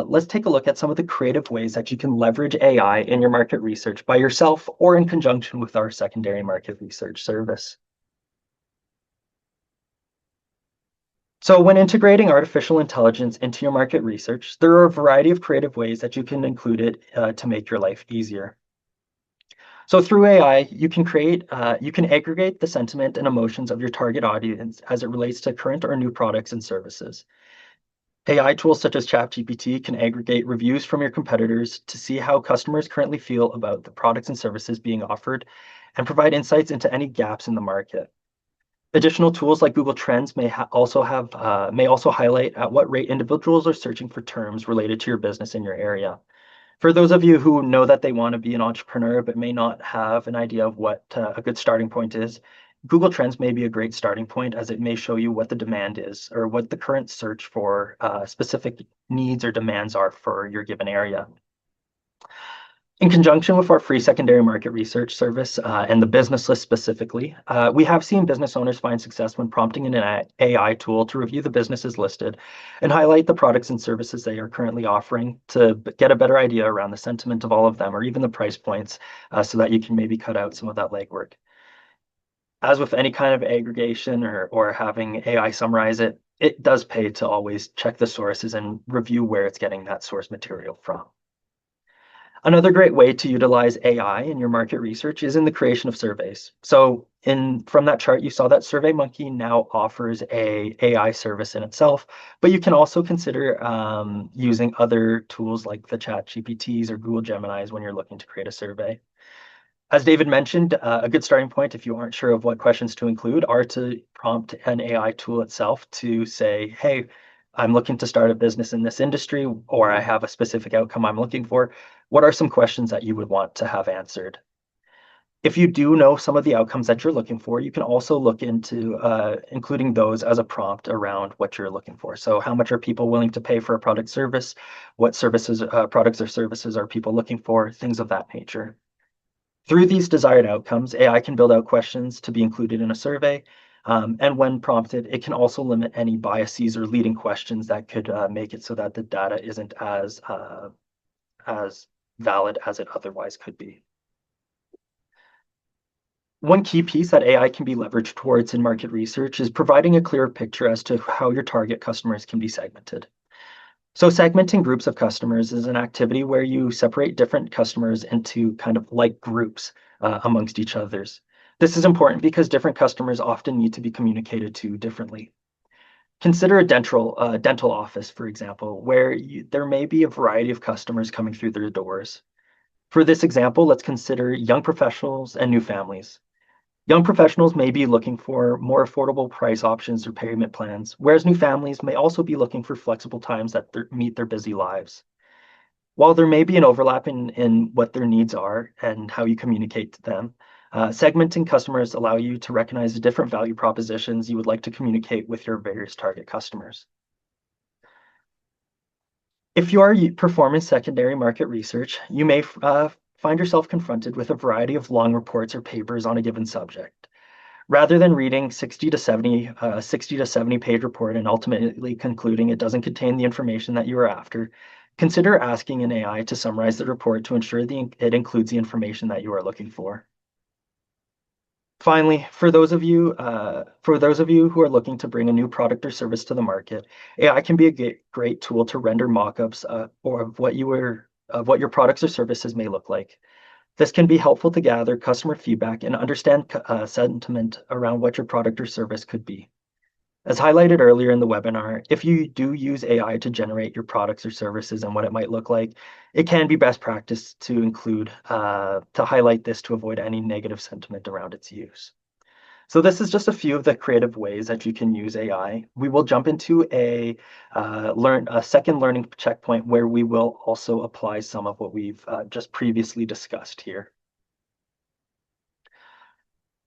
let's take a look at some of the creative ways that you can leverage AI in your market research by yourself or in conjunction with our secondary market research service. So when integrating artificial intelligence into your market research, there are a variety of creative ways that you can include it to make your life easier. So through AI, you can aggregate the sentiment and emotions of your target audience as it relates to current or new products and services. AI tools such as ChatGPT can aggregate reviews from your competitors to see how customers currently feel about the products and services being offered and provide insights into any gaps in the market. Additional tools like Google Trends may also highlight at what rate individuals are searching for terms related to your business in your area. For those of you who know that they want to be an entrepreneur but may not have an idea of what a good starting point is, Google Trends may be a great starting point as it may show you what the demand is or what the current search for specific needs or demands are for your given area. In conjunction with our free secondary market research service and the business list specifically, we have seen business owners find success when prompting an AI tool to review the businesses listed and highlight the products and services they are currently offering to get a better idea around the sentiment of all of them or even the price points so that you can maybe cut out some of that legwork. As with any kind of aggregation or having AI summarize it, it does pay to always check the sources and review where it's getting that source material from. Another great way to utilize AI in your market research is in the creation of surveys. So from that chart, you saw that SurveyMonkey now offers a AI service in itself, but you can also consider using other tools like the ChatGPTs or Google Geminis when you're looking to create a survey. As David mentioned, a good starting point if you aren't sure of what questions to include are to prompt an AI tool itself to say, hey, I'm looking to start a business in this industry, or I have a specific outcome I'm looking for. What are some questions that you would want to have answered? If you do know some of the outcomes that you're looking for, you can also look into including those as a prompt around what you're looking for. So how much are people willing to pay for a product service? What services, products or services are people looking for? Things of that nature. Through these desired outcomes, AI can build out questions to be included in a survey. And when prompted, it can also limit any biases or leading questions that could make it so that the data isn't as valid as it otherwise could be. One key piece that AI can be leveraged towards in market research is providing a clearer picture as to how your target customers can be segmented. So segmenting groups of customers is an activity where you separate different customers into kind of like groups amongst each others. This is important because different customers often need to be communicated to differently. Consider a dental office, for example, where there may be a variety of customers coming through their doors. For this example, let's consider young professionals and new families. Young professionals may be looking for more affordable price options or payment plans, whereas new families may also be looking for flexible times that meet their busy lives. While there may be an overlap in what their needs are and how you communicate to them, segmenting customers allow you to recognize the different value propositions you would like to communicate with your various target customers. If you are performing secondary market research, you may find yourself confronted with a variety of long reports or papers on a given subject. Rather than reading 60 to 70 page report and ultimately concluding it doesn't contain the information that you are after, consider asking an AI to summarize the report to ensure it includes the information that you are looking for. Finally, for those of you who are looking to bring a new product or service to the market, AI can be a great tool to render mock-ups or of what your products or services may look like. This can be helpful to gather customer feedback and understand sentiment around what your product or service could be. As highlighted earlier in the webinar, if you do use AI to generate your products or services and what it might look like, it can be best practice to include, to highlight this to avoid any negative sentiment around its use. So this is just a few of the creative ways that you can use AI. We will jump into a second learning checkpoint where we will also apply some of what we've just previously discussed here.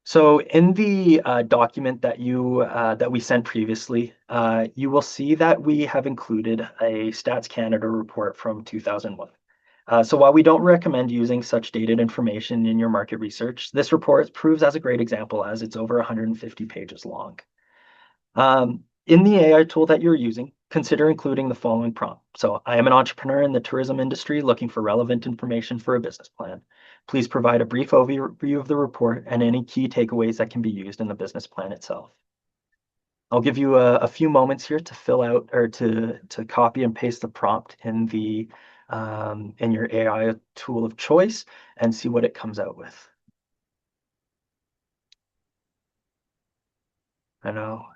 So in the document that we sent previously, you will see that we have included a Stats Canada report from 2001. So while we don't recommend using such dated information in your market research, this report proves as a great example as it's over 150 pages long. In the AI tool that you're using, consider including the following prompt. So I am an entrepreneur in the tourism industry looking for relevant information for a business plan. Please provide a brief overview of the report and any key takeaways that can be used in the business plan itself. I'll give you a few moments here to fill out or to copy and paste the prompt in your AI tool of choice and see what it comes out with. I know.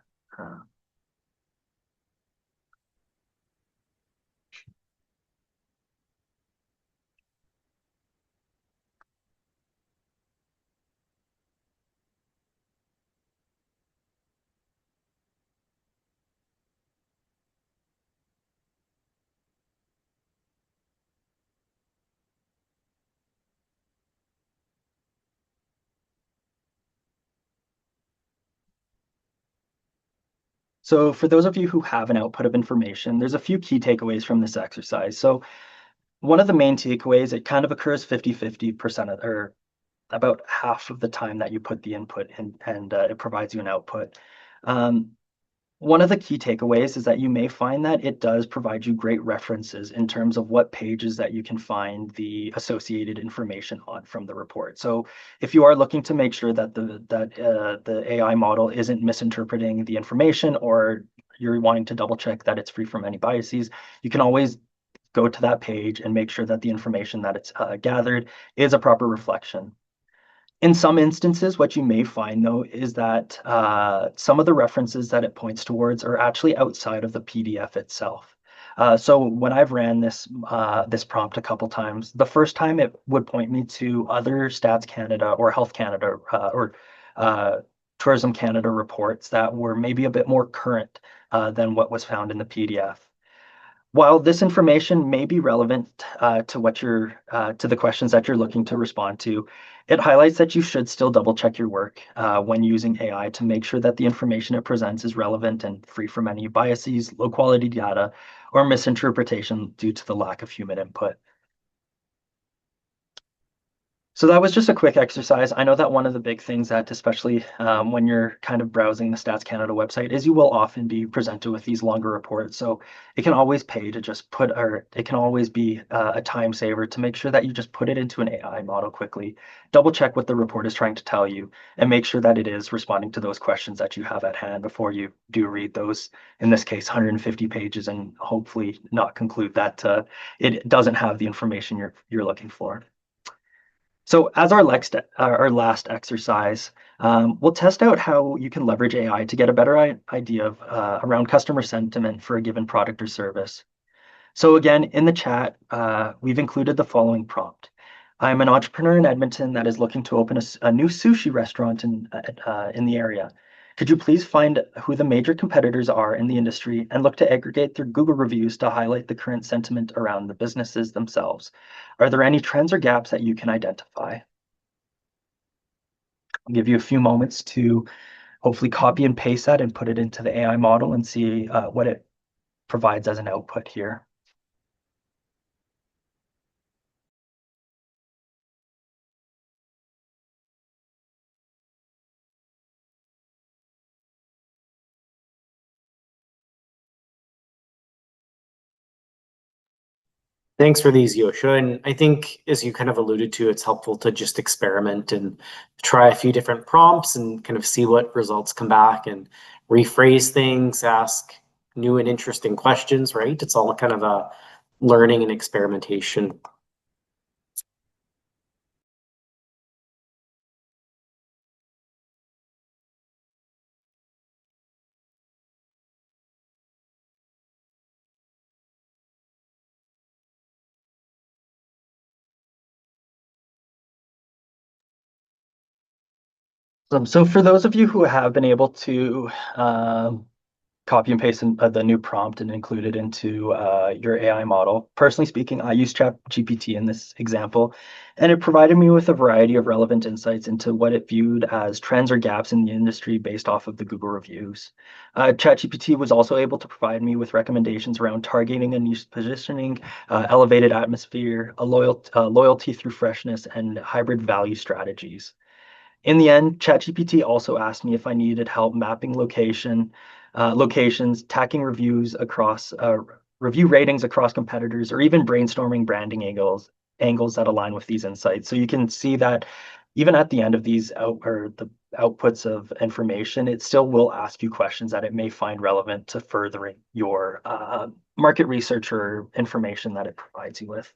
So for those of you who have an output of information, there's a few key takeaways from this exercise. So one of the main takeaways, it kind of occurs 50-50% or about half of the time that you put the input in, and it provides you an output. Um, One of the key takeaways is that you may find that it does provide you great references in terms of what pages that you can find the associated information on from the report. So if you are looking to make sure that the AI model isn't misinterpreting the information, or you're wanting to double check that it's free from any biases, you can always go to that page and make sure that the information that it's gathered is a proper reflection. In some instances, what you may find, though, is that some of the references that it points towards are actually outside of the PDF itself. So when I've ran this prompt a couple times, the first time it would point me to other Stats Canada or Health Canada or uh, Tourism Canada reports that were maybe a bit more current than what was found in the PDF. While this information may be relevant to the questions that you're looking to respond to, it highlights that you should still double check your work when using AI to make sure that the information it presents is relevant and free from any biases, low quality data, or misinterpretation due to the lack of human input. So that was just a quick exercise. I know that one of the big things that, especially when you're kind of browsing the Stats Canada website, is you will often be presented with these longer reports. So it can always pay to just or it can always be a time saver to make sure that you just put it into an AI model quickly, double check what the report is trying to tell you, and make sure that it is responding to those questions that you have at hand before you do read those, in this case, 150 pages, and hopefully not conclude that it doesn't have the information you're looking for. So as our last exercise, we'll test out how you can leverage AI to get a better idea of around customer sentiment for a given product or service. So again, in the chat, we've included the following prompt. I'm an entrepreneur in Edmonton that is looking to open a new sushi restaurant in the area. Could you please find who the major competitors are in the industry and look to aggregate their Google reviews to highlight the current sentiment around the businesses themselves? Are there any trends or gaps that you can identify? I'll give you a few moments to hopefully copy and paste that and put it into the AI model and see what it provides as an output here. Thanks for these, Yosha. And I think, as you kind of alluded to, it's helpful to just experiment and try a few different prompts and kind of see what results come back and rephrase things, ask new and interesting questions, right? It's all kind of a learning and experimentation. So for those of you who have been able to copy and paste the new prompt and include it into your AI model. Personally speaking, I use ChatGPT in this example, and it provided me with a variety of relevant insights into what it viewed as trends or gaps in the industry based off of the Google reviews. ChatGPT was also able to provide me with recommendations around targeting a niche positioning, elevated atmosphere, loyalty through freshness, and hybrid value strategies. In the end, ChatGPT also asked me if I needed help mapping locations, tacking review ratings across competitors, or even brainstorming branding angles that align with these insights. So you can see that even at the end of these the outputs of information, it still will ask you questions that it may find relevant to furthering your market research or information that it provides you with.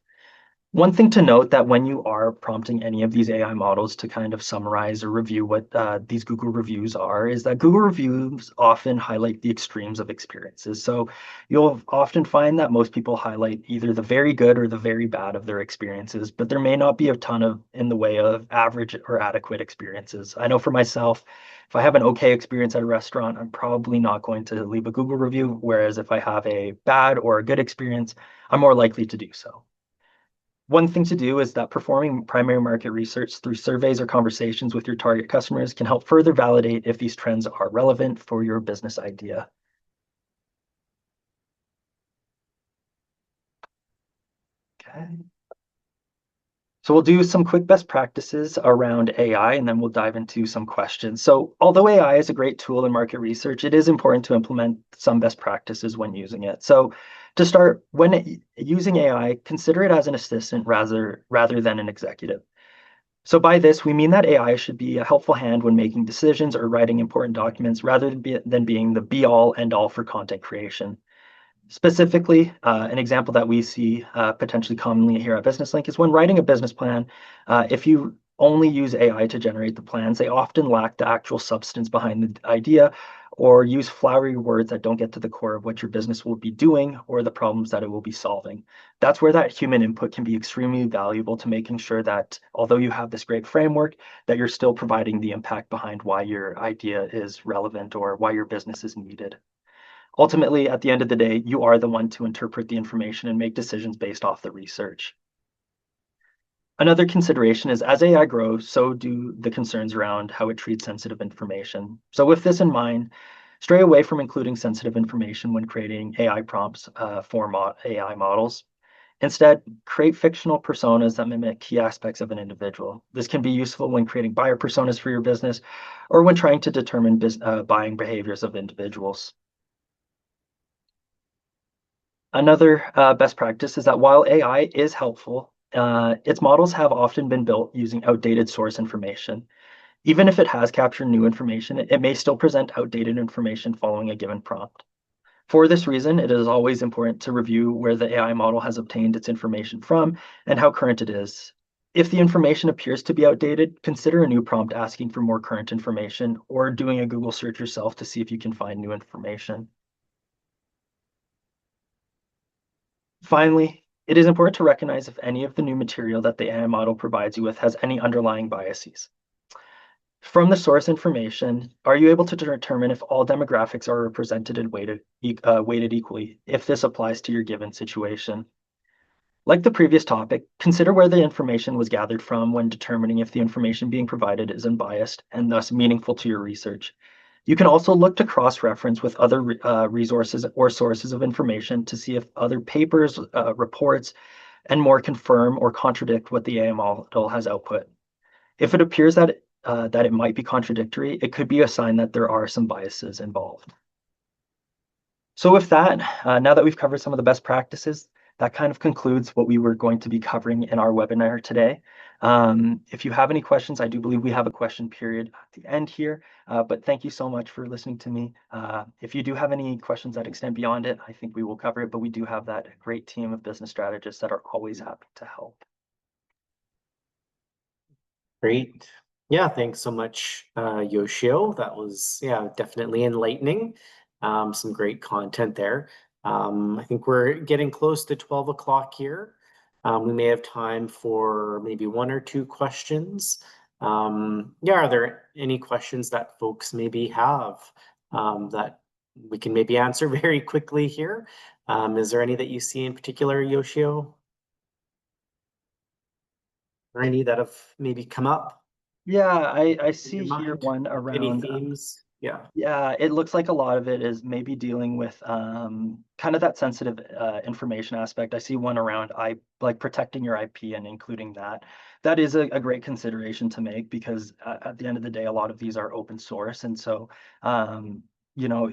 One thing to note that when you are prompting any of these AI models to kind of summarize or review what these Google reviews are, is that Google reviews often highlight the extremes of experiences. So you'll often find that most people highlight either the very good or the very bad of their experiences, but there may not be a ton of in the way of average or adequate experiences. I know for myself, if I have an okay experience at a restaurant, I'm probably not going to leave a Google review, whereas if I have a bad or a good experience, I'm more likely to do so. One thing to do is that performing primary market research through surveys or conversations with your target customers can help further validate if these trends are relevant for your business idea. Okay. So we'll do some quick best practices around AI, and then we'll dive into some questions. So although AI is a great tool in market research, it is important to implement some best practices when using it. So to start, when using AI, consider it as an assistant rather than an executive. So by this, we mean that AI should be a helpful hand when making decisions or writing important documents rather than being the be-all, end-all for content creation. Specifically, an example that we see potentially commonly here at BusinessLink is when writing a business plan, if you only use AI to generate the plans, they often lack the actual substance behind the idea or use flowery words that don't get to the core of what your business will be doing or the problems that it will be solving. That's where that human input can be extremely valuable to making sure that although you have this great framework, that you're still providing the impact behind why your idea is relevant or why your business is needed. Ultimately, at the end of the day, you are the one to interpret the information and make decisions based off the research. Another consideration is as AI grows, so do the concerns around how it treats sensitive information. So with this in mind, stray away from including sensitive information when creating AI prompts for AI models. Instead, create fictional personas that mimic key aspects of an individual. This can be useful when creating buyer personas for your business or when trying to determine buying behaviors of individuals. Another best practice is that while AI is helpful, its models have often been built using outdated source information. Even if it has captured new information, it may still present outdated information following a given prompt. For this reason, it is always important to review where the AI model has obtained its information from and how current it is. If the information appears to be outdated, consider a new prompt asking for more current information or doing a Google search yourself to see if you can find new information. Finally, it is important to recognize if any of the new material that the AI model provides you with has any underlying biases. From the source information, are you able to determine if all demographics are represented and weighted equally, if this applies to your given situation? Like the previous topic, consider where the information was gathered from when determining if the information being provided is unbiased and thus meaningful to your research. You can also look to cross-reference with other resources or sources of information to see if other papers, reports, and more confirm or contradict what the AI model has output. If it appears that it might be contradictory, it could be a sign that there are some biases involved. So with that, now that we've covered some of the best practices, that kind of concludes what we were going to be covering in our webinar today. If you have any questions, I do believe we have a question period at the end here, but thank you so much for listening to me. If you do have any questions that extend beyond it, I think we will cover it, but we do have that great team of business strategists that are always happy to help. Great. Yeah, thanks so much, Yoshio. That was, yeah, definitely enlightening. Some great content there. I think we're getting close to 12 o'clock here. We may have time for maybe one or two questions. Yeah, are there any questions that folks maybe have that we can maybe answer very quickly here? Is there any that you see in particular, Yoshio? Or any that have maybe come up Yeah, I in see your here mind? one Any around. themes? Yeah. Yeah, it looks like a lot of it is maybe dealing with kind of that sensitive information aspect. I see one around like protecting your IP and including that. That is a great consideration to make because at the end of the day, a lot of these are open source, and so um, you know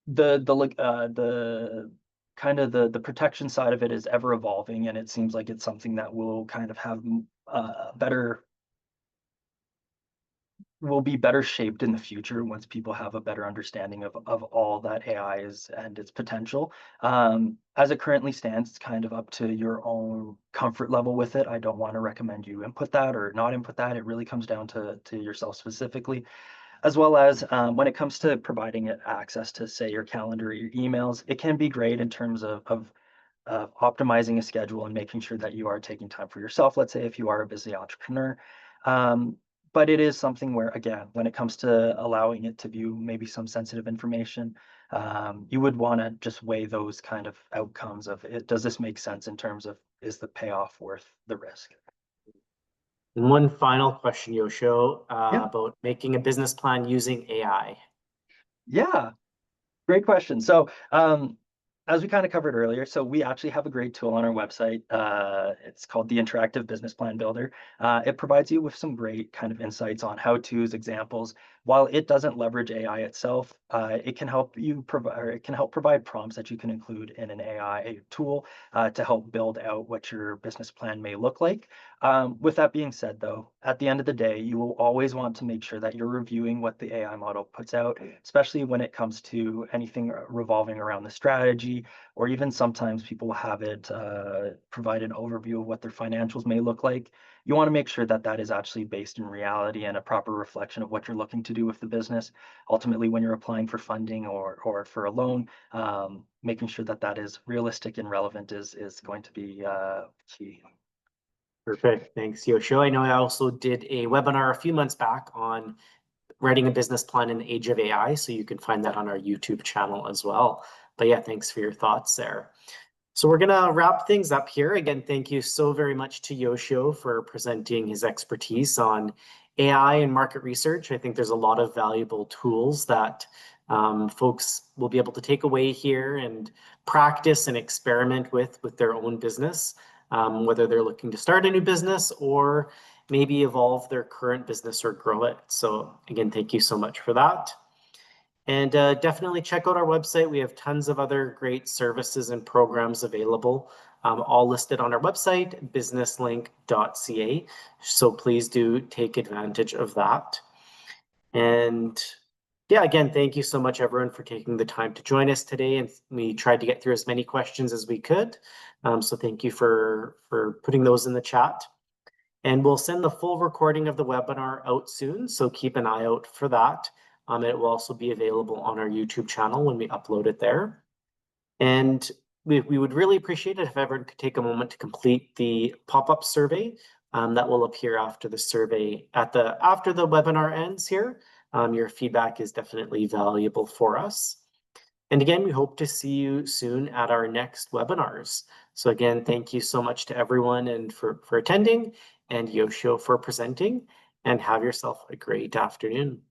the kind of the protection side of it is ever evolving, and it seems like it's something that will kind of have better will be better shaped in the future once people have a better understanding of all that AI is and its potential. As it currently stands, it's kind of up to your own comfort level with it. I don't want to recommend you input that or not input that. It really comes down to yourself specifically, as well as when it comes to providing it access to, say, your calendar or your emails. It can be great in terms of optimizing a schedule and making sure that you are taking time for yourself, let's say if you are a busy entrepreneur. But it is something where, again, when it comes to allowing it to view maybe some sensitive information, you would want to just weigh those kind of outcomes of it. Does this make sense in terms of is the payoff worth the risk? And one final question, Yoshio, Yeah, about making a business plan using AI. yeah, great question. So as we kind of covered earlier, so we actually have a great tool on our website. It's called the Interactive Business Plan Builder. It provides you with some great kind of insights on how-tos, examples. While it doesn't leverage AI itself, it can help you provide, or it can help provide prompts that you can include in an AI tool to help build out what your business plan may look like. With that being said, though, at the end of the day, you will always want to make sure that you're reviewing what the AI model puts out, especially when it comes to anything revolving around the strategy, or even sometimes people have it provide an overview of what their financials may look like. You want to make sure that that is actually based in reality and a proper reflection of what you're looking to do with the business. Ultimately, when you're applying for funding or for a loan, making sure that that is realistic and relevant is going to be key. Perfect. Thanks, Yoshio. I know I also did a webinar a few months back on writing a business plan in the age of AI, so you can find that on our YouTube channel as well. But yeah, thanks for your thoughts there. So we're going to wrap things up here. Again, thank you so very much to Yoshio for presenting his expertise on AI and market research. I think there's a lot of valuable tools that folks will be able to take away here and practice and experiment with their own business, whether they're looking to start a new business or maybe evolve their current business or grow it. So again, thank you so much for that. And definitely check out our website. We have tons of other great services and programs available, all listed on our website, businesslink.ca. So please do take advantage of that. And yeah, again, thank you so much, everyone, for taking the time to join us today. And we tried to get through as many questions as we could. So thank you for putting those in the chat. And we'll send the full recording of the webinar out soon, so keep an eye out for that. It will also be available on our YouTube channel when we upload it there. And we would really appreciate it if everyone could take a moment to complete the pop-up survey that will appear after the survey after the webinar ends here. Your feedback is definitely valuable for us. And again, we hope to see you soon at our next webinars. So again, thank you so much to everyone and for attending, and Yoshio for presenting, and have yourself a great afternoon.